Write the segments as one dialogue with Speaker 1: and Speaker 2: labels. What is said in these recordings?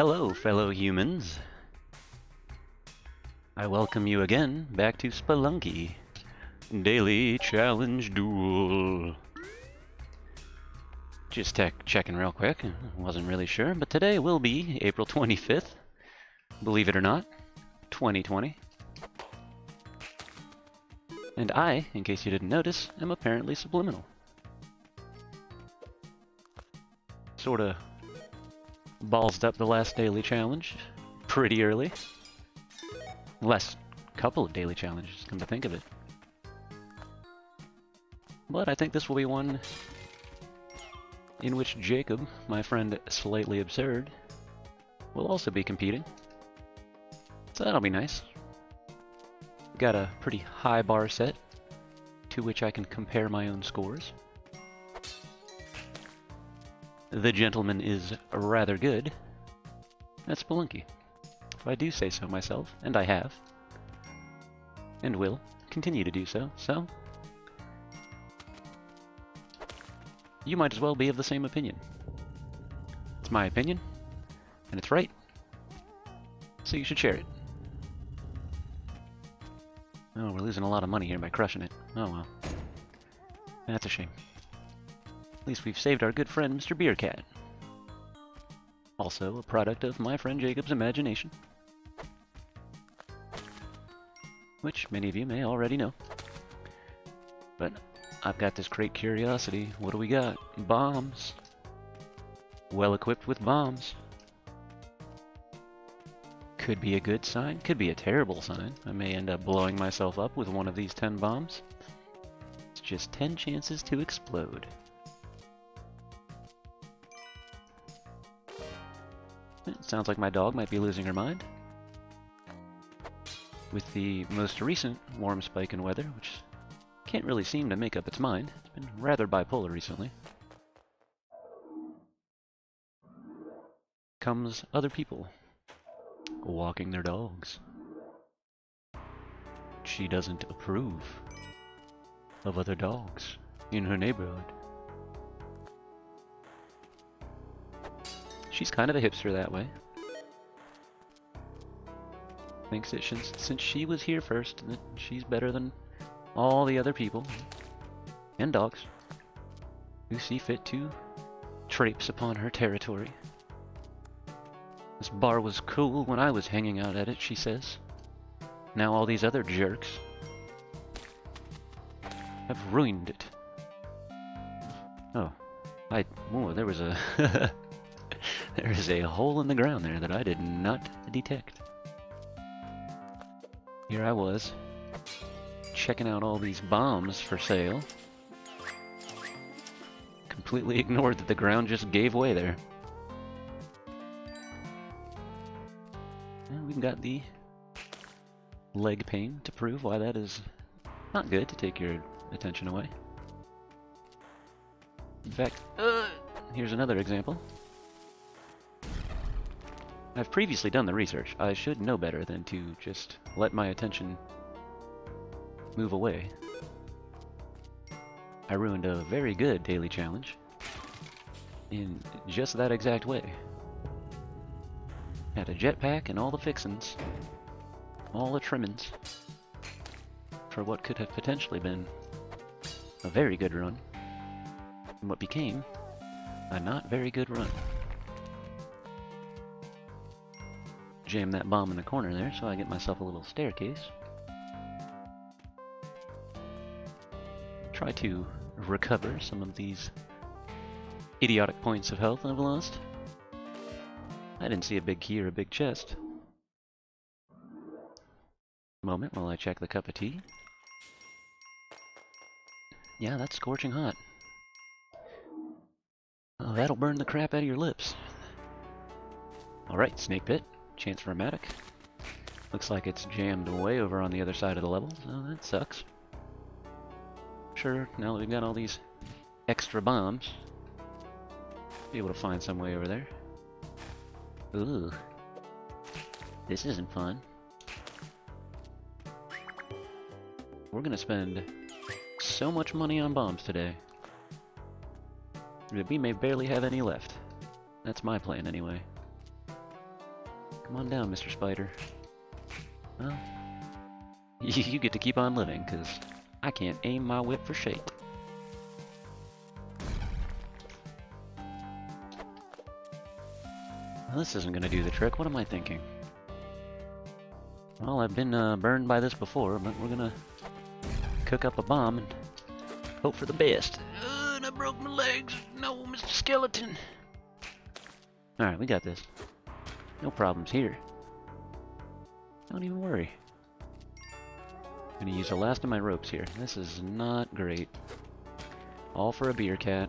Speaker 1: Hello, fellow humans. I welcome you again back to Spelunky Daily Challenge Duel. Just checking real quick. Wasn't really sure, but today will be April 25th. Believe it or not, 2020. And I, in case you didn't notice, am apparently Subliminal. Sorta ballsed up the last daily challenge pretty early. The last couple of daily challenges, come to think of it. But I think this will be one in which Jacob, my friend Slightly Absurd, will also be competing. So that'll be nice. Got a pretty high bar set to which I can compare my own scores. The gentleman is rather good at Spelunky, if I do say so myself, and I have, and will continue to do so, so you might as well be of the same opinion. It's my opinion, and it's right, so you should share it. Oh, we're losing a lot of money here by crushing it. Oh well. That's a shame. At least we've saved our good friend, Mr. Beercat. Also a product of my friend Jacob's imagination. Which many of you may already know. But I've got this great curiosity. What do we got? Bombs. Well equipped with bombs. Could be a good sign, could be a terrible sign. I may end up blowing myself up with one of these 10 bombs. It's just 10 chances to explode. It sounds like my dog might be losing her mind. With the most recent warm spike in weather, which can't really seem to make up its mind. It's been rather bipolar recently. Comes other people walking their dogs. She doesn't approve of other dogs in her neighborhood. She's kind of a hipster that way. Thinks that since she was here first, that she's better than all the other people and dogs who see fit to traipse upon her territory. This bar was cool when I was hanging out at it, she says. Now all these other jerks have ruined it. Oh, there was a there is a hole in the ground there that I did not detect. Here I was, checking out all these bombs for sale. Completely ignored that the ground just gave way there. And we've got the leg pain to prove why that is not good to take your attention away. In fact, here's another example. I've previously done the research. I should know better than to just let my attention move away. I ruined a very good daily challenge in just that exact way. Had a jetpack and all the fixins, all the trimmings, for what could have potentially been a very good run, and what became a not very good run. Jam that bomb in the corner there so I get myself a little staircase. Try to recover some of these idiotic points of health I've lost. I didn't see a big key or a big chest. Moment while I check the cup of tea. Yeah, that's scorching hot. Oh, that'll burn the crap out of your lips. Alright, snake pit. Chance for a medic. Looks like it's jammed way over on the other side of the level, so that sucks. Sure, now that we've got all these extra bombs, be able to find some way over there. Ooh. This isn't fun. We're gonna spend so much money on bombs today that we may barely have any left. That's my plan anyway. Come on down, Mr. Spider. Well, you get to keep on living, because I can't aim my whip for shape. Well, this isn't going to do the trick. What am I thinking? Well, I've been burned by this before, but we're going to cook up a bomb and hope for the best. And I broke my legs. No, Mr. Skeleton. Alright, we got this. No problems here. Don't even worry. I'm gonna use the last of my ropes here. This is not great. All for a beer cat.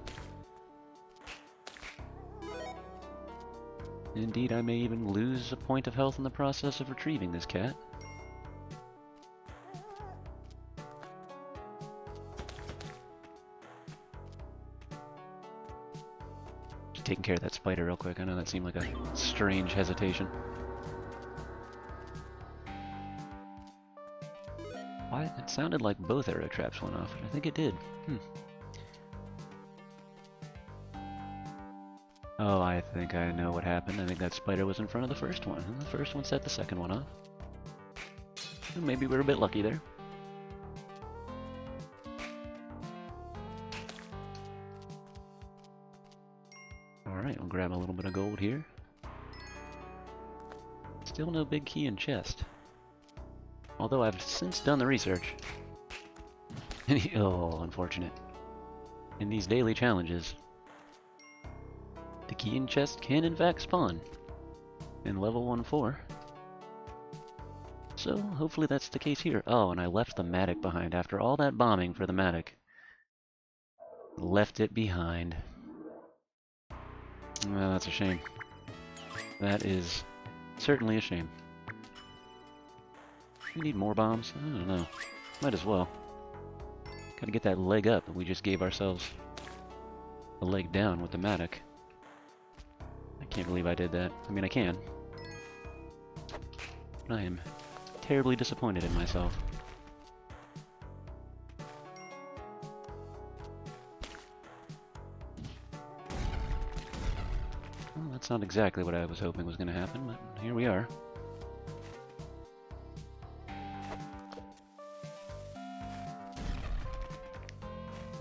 Speaker 1: Indeed, I may even lose a point of health in the process of retrieving this cat. Just taking care of that spider real quick. I know that seemed like a strange hesitation. Why? It sounded like both arrow traps went off. I think it did. Oh, I think I know what happened. I think that spider was in front of the first one, and the first one set the second one off. And maybe we were a bit lucky there. Alright, we'll grab a little bit of gold here. Still no big key in chest. Although I've since done the research. Oh, unfortunate. In these daily challenges, the key in chest can in fact spawn in level 1-4. So hopefully that's the case here. Oh, and I left the Matic behind after all that bombing for the Matic. Left it behind. Well, that's a shame. That is certainly a shame. We need more bombs? I don't know. Might as well. Gotta get that leg up, and we just gave ourselves a leg down with the Matic. I can't believe I did that. I mean, I can. But I am terribly disappointed in myself. Well, that's not exactly what I was hoping was going to happen, but here we are.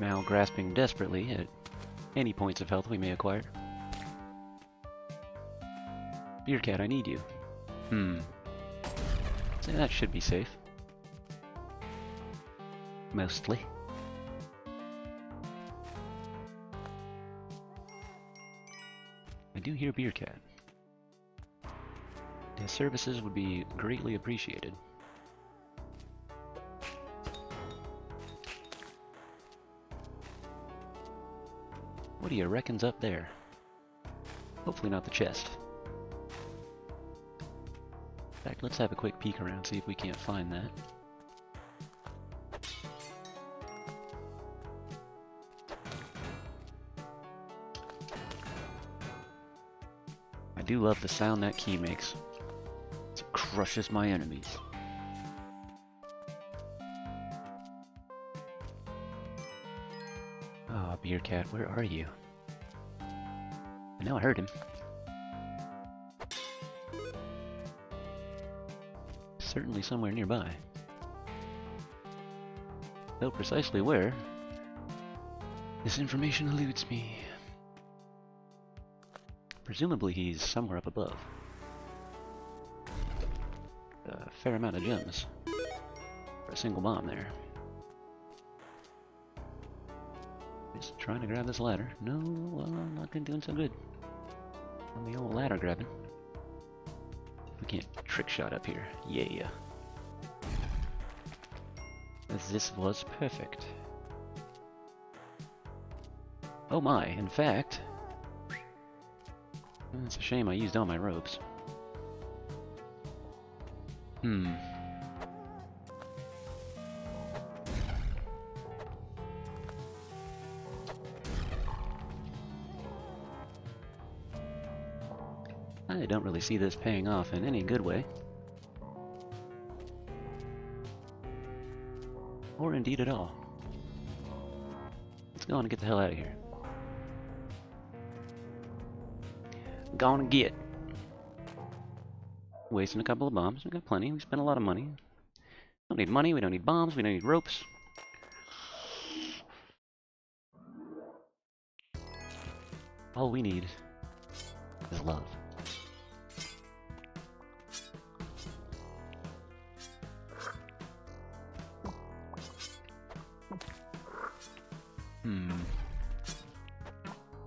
Speaker 1: Now grasping desperately at any points of health we may acquire. Beer cat, I need you. So that should be safe. Mostly. I do hear beer cat. Their services would be greatly appreciated. What do you reckon's up there? Hopefully not the chest. In fact, let's have a quick peek around, see if we can't find that. I do love the sound that key makes. It crushes my enemies. Oh, beer cat, where are you? I know I heard him. Certainly somewhere nearby. Though precisely where, this information eludes me. Presumably he's somewhere up above. A fair amount of gems for a single bomb there. Just trying to grab this ladder. No, well, I'm not doing so good on the old ladder grabbing. We can't trick shot up here. Yeah. This was perfect. Oh my, in fact... It's a shame I used all my ropes. I don't really see this paying off in any good way. Or indeed at all. Let's go on and get the hell out of here. Gonna get. wasting a couple of bombs. We got plenty. We spent a lot of money. Don't need money. We don't need bombs. We don't need ropes. All we need is love.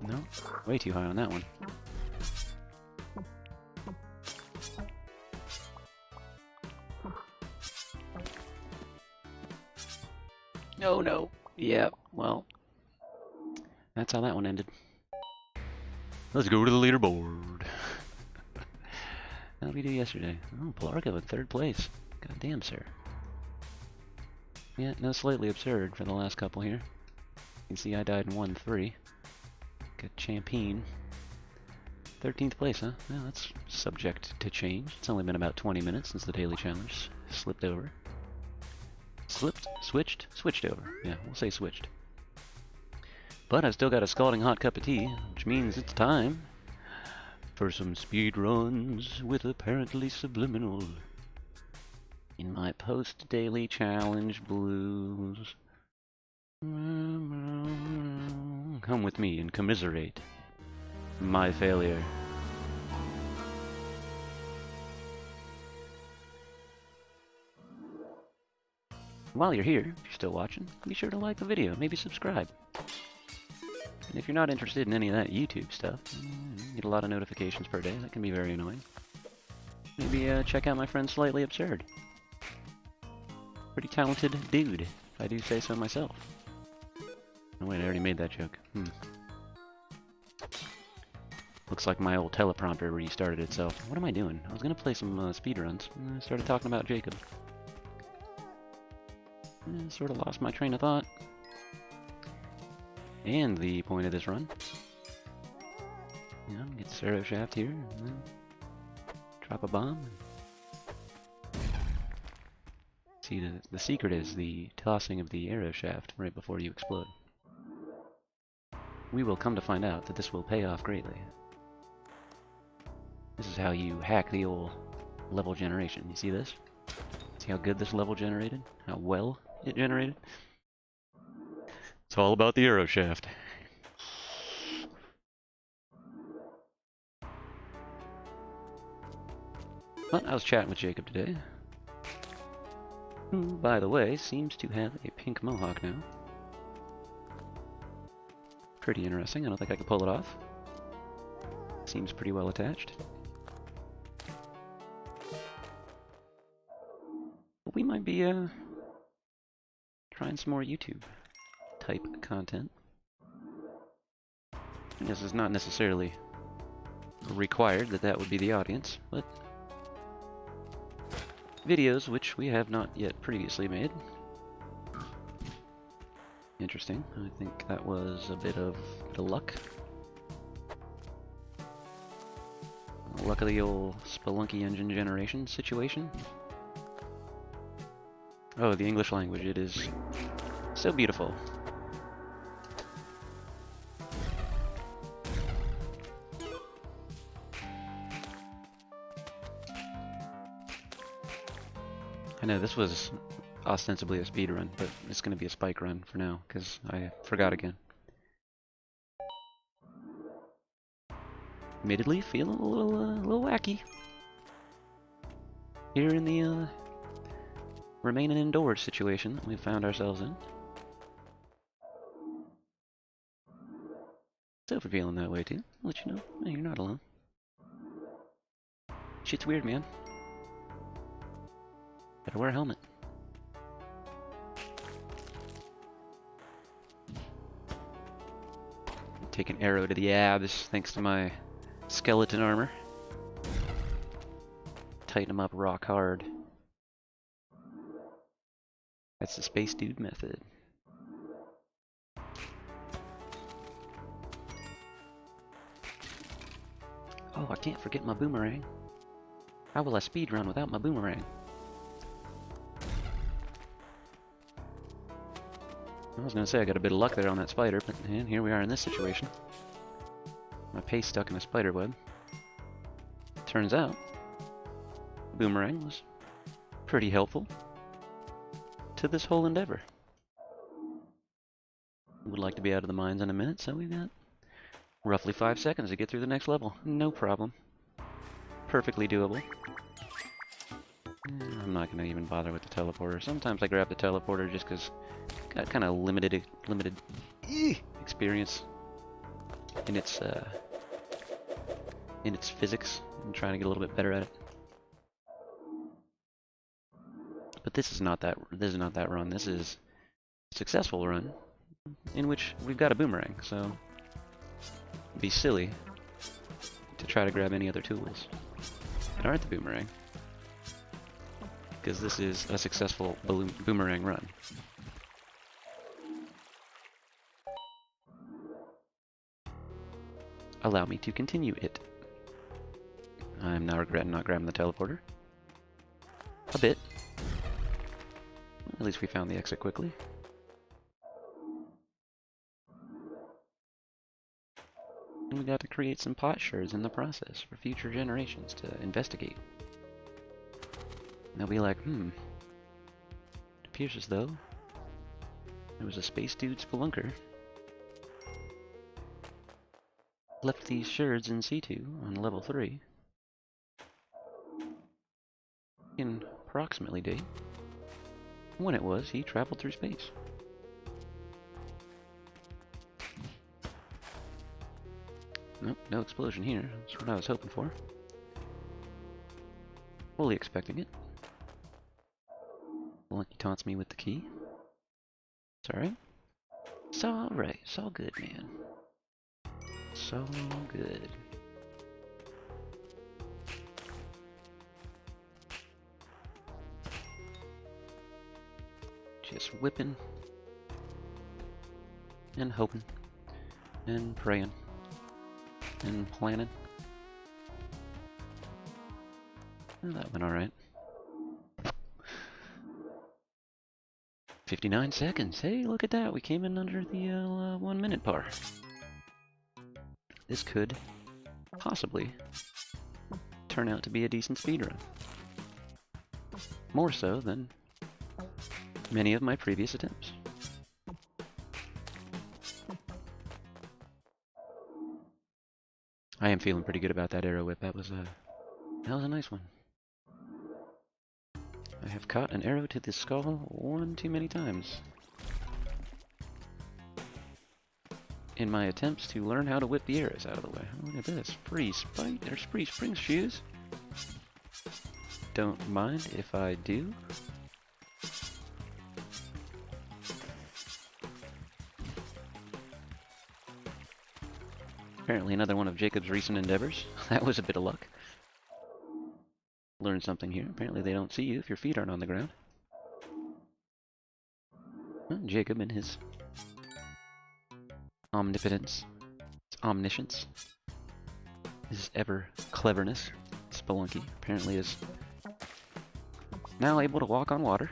Speaker 1: No, way too high on that one. Oh no. Yeah, well, that's how that one ended. Let's go to the leaderboard. How did we do yesterday? Oh, Polargo in 3rd place. God damn, sir. Yeah, no, slightly absurd for the last couple here. You can see I died in 1-3. Got Champagne. 13th place, huh? Well, that's subject to change. It's only been about 20 minutes since the daily challenge slipped over. Switched over. Yeah, we'll say switched. But I've still got a scalding hot cup of tea, which means it's time for some speed runs with apparently Subliminal. In my post-daily challenge blues. Come with me and commiserate my failure. While you're here, if you're still watching, be sure to like the video, maybe subscribe. And if you're not interested in any of that YouTube stuff, you get a lot of notifications per day, that can be very annoying. Maybe check out my friend Slightly Absurd. Pretty talented dude, if I do say so myself. Oh wait, I already made that joke. Looks like my old teleprompter restarted itself. What am I doing? I was gonna play some speedruns, and I started talking about Jacob. And sort of lost my train of thought. And the point of this run. You know, get the arrow shaft here, and then drop a bomb. See, the secret is the tossing of the arrow shaft right before you explode. We will come to find out that this will pay off greatly. This is how you hack the old level generation. You see this? See how good this level generated? How well it generated? It's all about the arrow shaft. But I was chatting with Jacob today, who, by the way, seems to have a pink mohawk now. Pretty interesting. I don't think I can pull it off. Seems pretty well attached. But we might be trying some more YouTube type content. And this is not necessarily required that that would be the audience, but videos which we have not yet previously made. Interesting. I think that was a bit of luck. Luck of the old Spelunky engine generation situation. Oh, the English language, it is so beautiful. I know this was ostensibly a speed run, but it's going to be a spike run for now, because I forgot again. Admittedly, feeling a little wacky here in the remaining indoors situation that we found ourselves in. So if you're feeling that way too, I'll let you know. Hey, you're not alone. Shit's weird, man. Better wear a helmet. Take an arrow to the abs thanks to my skeleton armor. Tighten them up rock hard. That's the Space Dude method. Oh, I can't forget my boomerang. How will I speedrun without my boomerang? I was gonna say I got a bit of luck there on that spider, but and here we are in this situation. My pace stuck in a spider web. Turns out, boomerang was pretty helpful to this whole endeavor. Would like to be out of the mines in a minute, so we've got roughly 5 seconds to get through the next level. No problem. Perfectly doable. I'm not going to even bother with the teleporter. Sometimes I grab the teleporter just because got kind of limited experience in its physics. I'm trying to get a little bit better at it. But this is not that run. This is a successful run in which we've got a boomerang, so it'd be silly to try to grab any other tools that aren't the boomerang, because this is a successful boomerang run. Allow me to continue it. I'm now regretting not grabbing the teleporter. A bit. At least we found the exit quickly. And we got to create some potsherds in the process for future generations to investigate. They'll be like, it appears as though there was a space dude spelunker left these sherds in C2 on level 3 in approximately date when it was he traveled through space. Nope, no explosion here. That's what I was hoping for. Fully expecting it. Lucky taunts me with the key. It's alright. It's alright. It's all good, man. It's all good. Just whipping and hoping and praying and planning. And that went alright. 59 seconds. Hey, look at that. We came in under the 1 minute bar. This could possibly turn out to be a decent speedrun. More so than many of my previous attempts. I am feeling pretty good about that arrow whip. That was a nice one. I have caught an arrow to the skull one too many times in my attempts to learn how to whip the arrows out of the way. Oh, look at this. Free spike or free spring shoes. Don't mind if I do. Apparently another one of Jacob's recent endeavors. That was a bit of luck. Learned something here. Apparently they don't see you if your feet aren't on the ground. Well, Jacob and his omnipotence, his omniscience, his ever cleverness, Spelunky, apparently is now able to walk on water.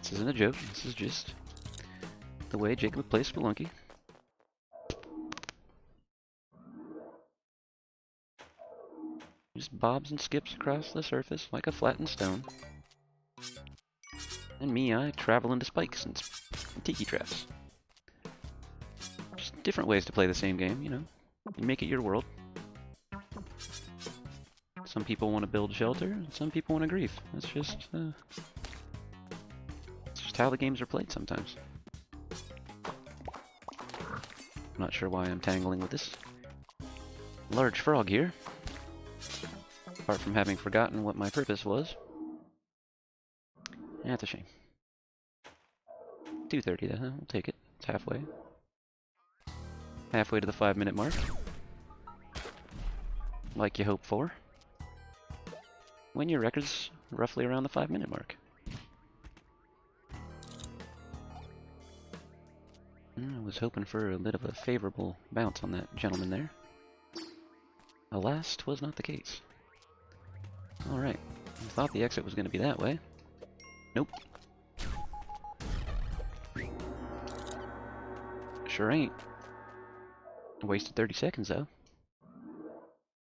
Speaker 1: This isn't a joke. This is just the way Jacob plays Spelunky. Just bobs and skips across the surface like a flattened stone. And me, I travel into spikes and tiki traps. Just different ways to play the same game, you know. You make it your world. Some people want to build shelter, and some people want to grief. That's just how the games are played sometimes. I'm not sure why I'm tangling with this large frog here. Apart from having forgotten what my purpose was. That's a shame. 2:30 though, we'll take it. It's halfway. Halfway to the 5-minute mark. Like you hope for. When your record's roughly around the 5-minute mark. I was hoping for a bit of a favorable bounce on that gentleman there. Alas, 'twas not the case. Alright, I thought the exit was going to be that way. Nope. Sure ain't. I wasted 30 seconds though.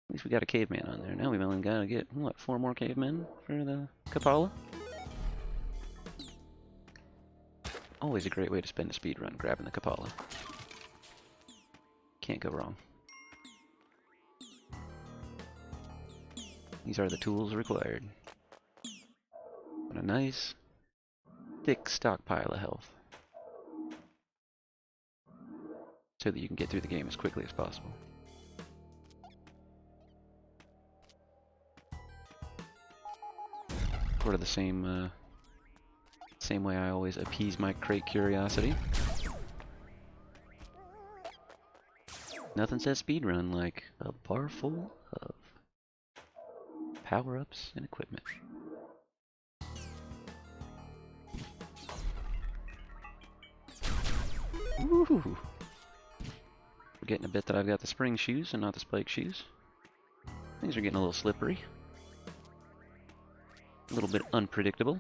Speaker 1: At least we got a caveman on there. Now we've only got to get, what, 4 more cavemen for the Kapala? Always a great way to spend a speed run, grabbing the Kapala. Can't go wrong. These are the tools required. What a nice, thick stockpile of health. So that you can get through the game as quickly as possible. Sort of the same way I always appease my crate curiosity. Nothing says speedrun like a bar full of power-ups and equipment. Ooh. Forgetting a bit that I've got the spring shoes and not the spike shoes. Things are getting a little slippery. A little bit unpredictable.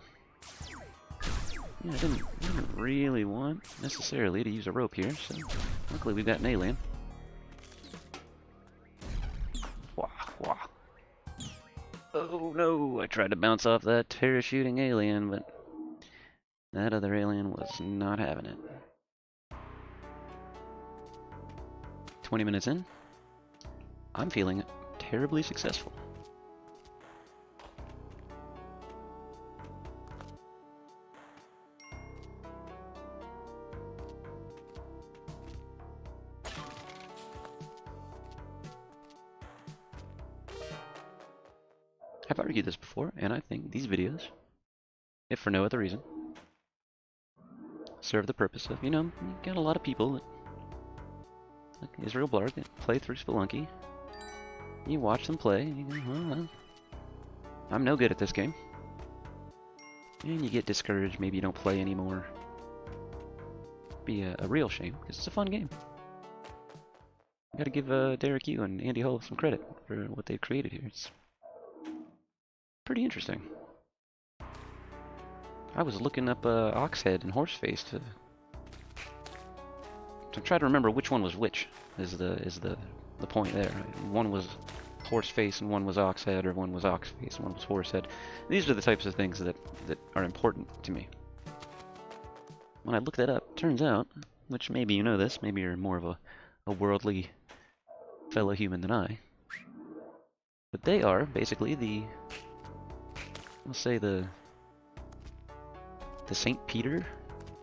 Speaker 1: Yeah, I didn't really want necessarily to use a rope here, so luckily we've got an alien. Wah, wah. Oh no, I tried to bounce off that parachuting alien, but that other alien was not having it. 20 minutes in, I'm feeling terribly successful. I've argued this before, and I think these videos, if for no other reason, serve the purpose of, you know, you got a lot of people that, like Israel Blarg, that play through Spelunky. You watch them play, and you go, well, I'm no good at this game. And you get discouraged, maybe you don't play anymore. Be a real shame, because it's a fun game. Gotta give Derek Yu and Andy Hull some credit for what they've created here. It's pretty interesting. I was looking up Oxhead and Horseface to try to remember which one was which. Is the point there? One was Horseface and one was Oxhead, or one was Oxface and one was Horsehead. These are the types of things that are important to me. When I looked that up, turns out, which maybe you know this, maybe you're more of a worldly fellow human than I, but they are basically the, let's say the St. Peter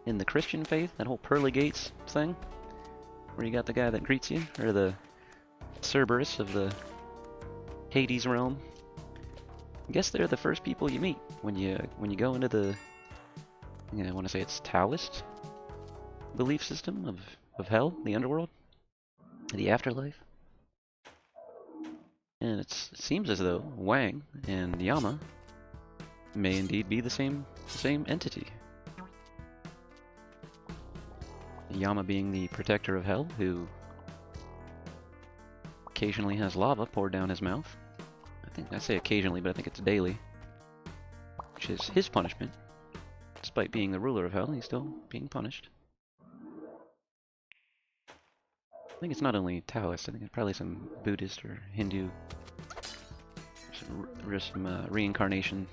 Speaker 1: in the Christian faith, that whole pearly gates thing, where you got the guy that greets you, or the Cerberus of the Hades realm. I guess they're the first people you meet when you go into the, I want to say it's Taoist belief system of hell, the underworld, the afterlife. And it seems as though Wang and Yama may indeed be the same entity. Yama being the protector of hell, who occasionally has lava poured down his mouth. I say occasionally, but I think it's daily. Which is his punishment. Despite being the ruler of hell, he's still being punished. I think it's not only Taoist, I think it's probably some Buddhist or Hindu. Some reincarnation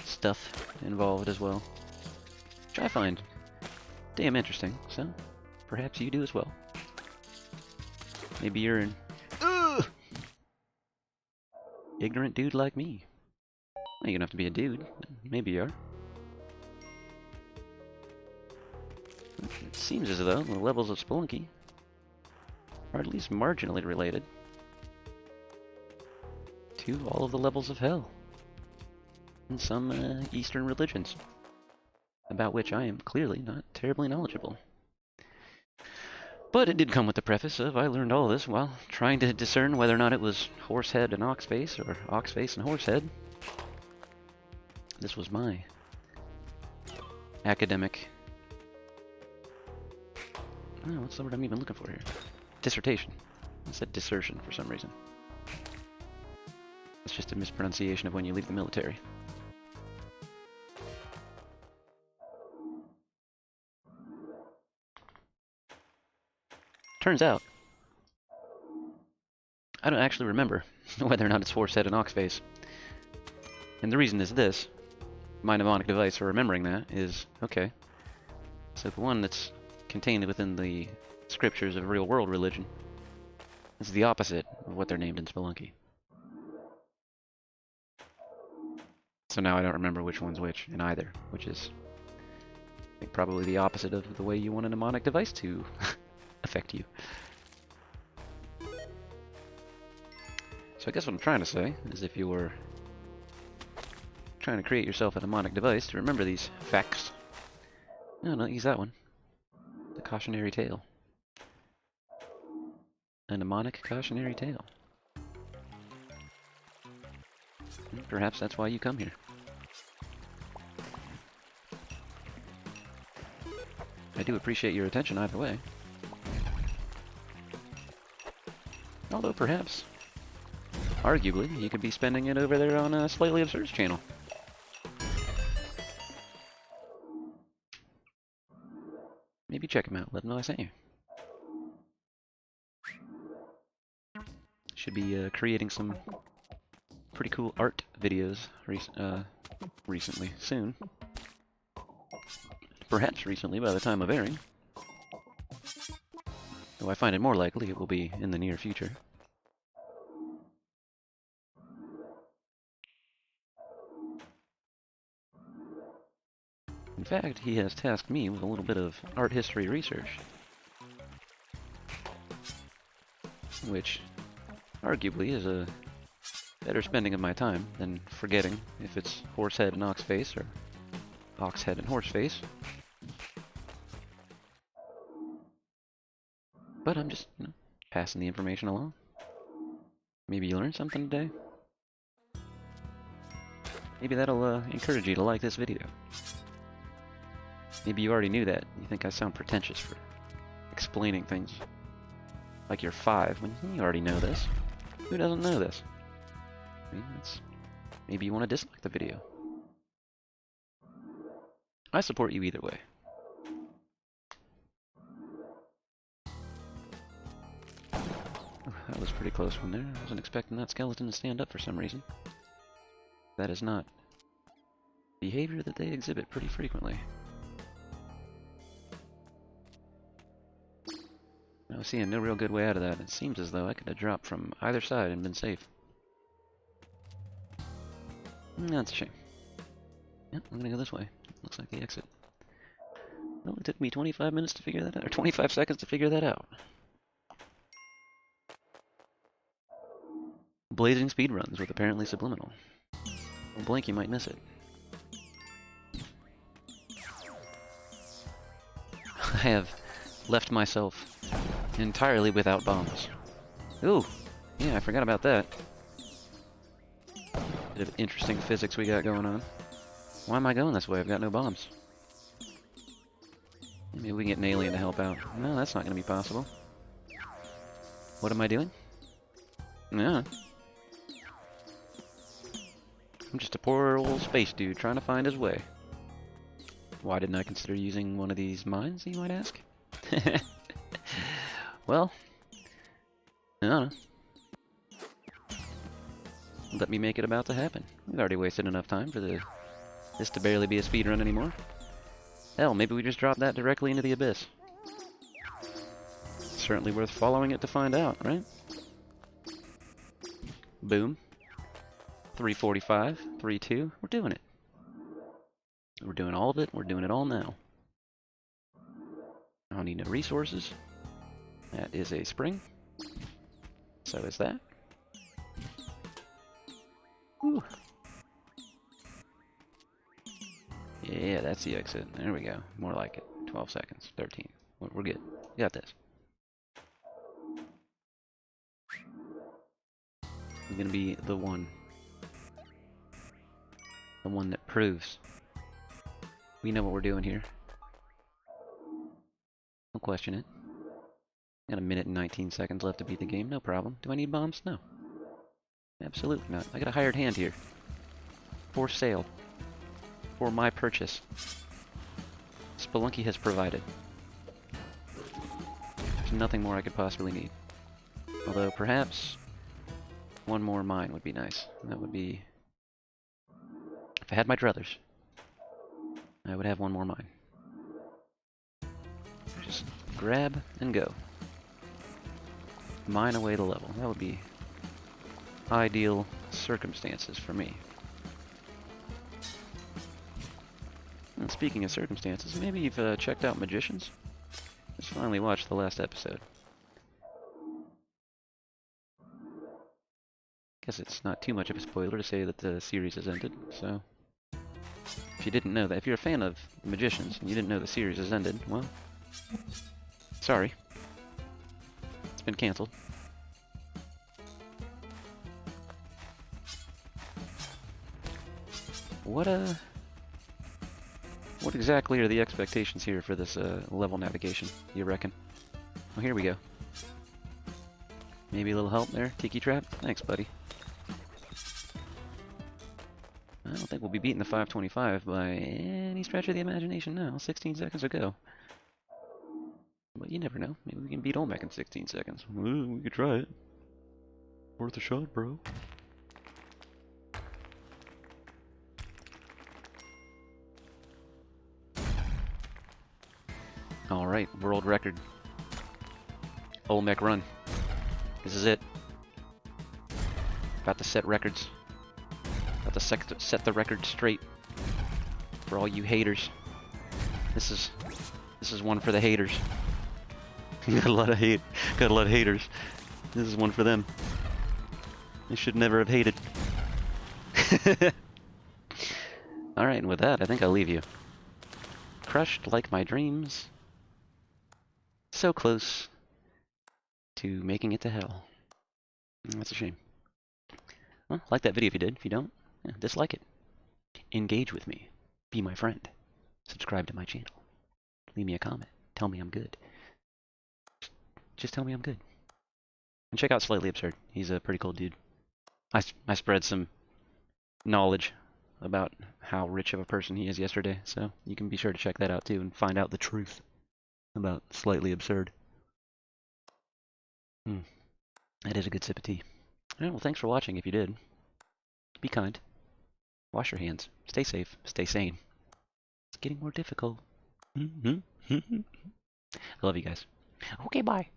Speaker 1: stuff involved as well. Which I find damn interesting, so perhaps you do as well. Maybe you're an ignorant dude like me. Well, you don't have to be a dude. Maybe you are. It seems as though the levels of Spelunky are at least marginally related to all of the levels of hell in some Eastern religions, about which I am clearly not terribly knowledgeable. But it did come with the preface of I learned all this while trying to discern whether or not it was Horsehead and Oxface, or Oxface and Horsehead. This was my academic... Oh, what's the word I'm even looking for here? Dissertation. I said dissertion for some reason. It's just a mispronunciation of when you leave the military. Turns out, I don't actually remember whether or not it's horse head and ox face. And the reason is this. My mnemonic device for remembering that is, okay, so the one that's contained within the scriptures of real-world religion is the opposite of what they're named in Spelunky. So now I don't remember which one's which in either, which is, I think, probably the opposite of the way you want a mnemonic device to affect you. So I guess what I'm trying to say is if you're trying to create yourself a mnemonic device to remember these facts, no, not use that one. The cautionary tale. A mnemonic cautionary tale. Perhaps that's why you come here. I do appreciate your attention either way. Although perhaps, arguably, you could be spending it over there on a Slightly Absurd's channel. Maybe check him out, let him know I sent you. Should be creating some pretty cool art videos recently, soon. Perhaps recently by the time of airing. Though I find it more likely it will be in the near future. In fact, he has tasked me with a little bit of art history research. Which, arguably, is a better spending of my time than forgetting if it's horse head and ox face or ox head and horse face. But I'm just, passing the information along. Maybe you learned something today. Maybe that'll encourage you to like this video. Maybe you already knew that. You think I sound pretentious for explaining things like you're 5 when you already know this. Who doesn't know this? I mean, maybe you want to dislike the video. I support you either way. That was a pretty close one there. I wasn't expecting that skeleton to stand up for some reason. That is not behavior that they exhibit pretty frequently. I was seeing no real good way out of that. It seems as though I could have dropped from either side and been safe. That's a shame. Yep, I'm gonna go this way. Looks like the exit. Well, it took me 25 minutes to figure that out, or 25 seconds to figure that out. Blazing speedruns with apparently Subliminal. Well, blink, you might miss it. I have left myself entirely without bombs. Ooh, yeah, I forgot about that. Bit of interesting physics we got going on. Why am I going this way? I've got no bombs. Maybe we can get an alien to help out. No, that's not going to be possible. What am I doing? No. I'm just a poor old space dude trying to find his way. Why didn't I consider using one of these mines, you might ask? Well, I don't know. Let me make it about to happen. We've already wasted enough time for this to barely be a speedrun anymore. Hell, maybe we just drop that directly into the abyss. Certainly worth following it to find out, right? Boom. 3:45, 3:2. We're doing it. We're doing all of it. We're doing it all now. I don't need no resources. That is a spring. So is that. Whew. Yeah, that's the exit. There we go. More like it. 12 seconds. 13. We're good. We got this. I'm gonna be the one. The one that proves we know what we're doing here. Don't question it. Got a minute and 19 seconds left to beat the game. No problem. Do I need bombs? No. Absolutely not. I got a hired hand here. For sale. For my purchase. Spelunky has provided. There's nothing more I could possibly need. Although, perhaps, one more mine would be nice. That would be... If I had my druthers, I would have one more mine. Just grab and go. Mine away the level. That would be ideal circumstances for me. And speaking of circumstances, maybe you've checked out Magicians? Just finally watched the last episode. Guess it's not too much of a spoiler to say that the series has ended, so... If you didn't know that, if you're a fan of Magicians and you didn't know the series has ended, well... Sorry. It's been canceled. What exactly are the expectations here for this level navigation, you reckon? Well, here we go. Maybe a little help there, Tiki Trap? Thanks, buddy. I don't think we'll be beating the 525 by any stretch of the imagination now. 16 seconds ago. But you never know. Maybe we can beat Olmec in 16 seconds. Ooh, we could try it. Worth a shot, bro. Alright, world record. Olmec run. This is it. About to set records. About to set the record straight. For all you haters. This is one for the haters. Got a lot of haters. This is one for them. They should never have hated. Alright, and with that, I think I'll leave you. Crushed like my dreams. So close to making it to hell. That's a shame. Well, like that video if you did. If you don't, yeah, dislike it. Engage with me. Be my friend. Subscribe to my channel. Leave me a comment. Tell me I'm good. Just tell me I'm good. And check out Slightly Absurd. He's a pretty cool dude. I spread some knowledge about how rich of a person he is yesterday, so you can be sure to check that out too and find out the truth about Slightly Absurd. That is a good sip of tea. Alright, well, thanks for watching if you did. Be kind. Wash your hands. Stay safe. Stay sane. It's getting more difficult. I love you guys. Okay, bye.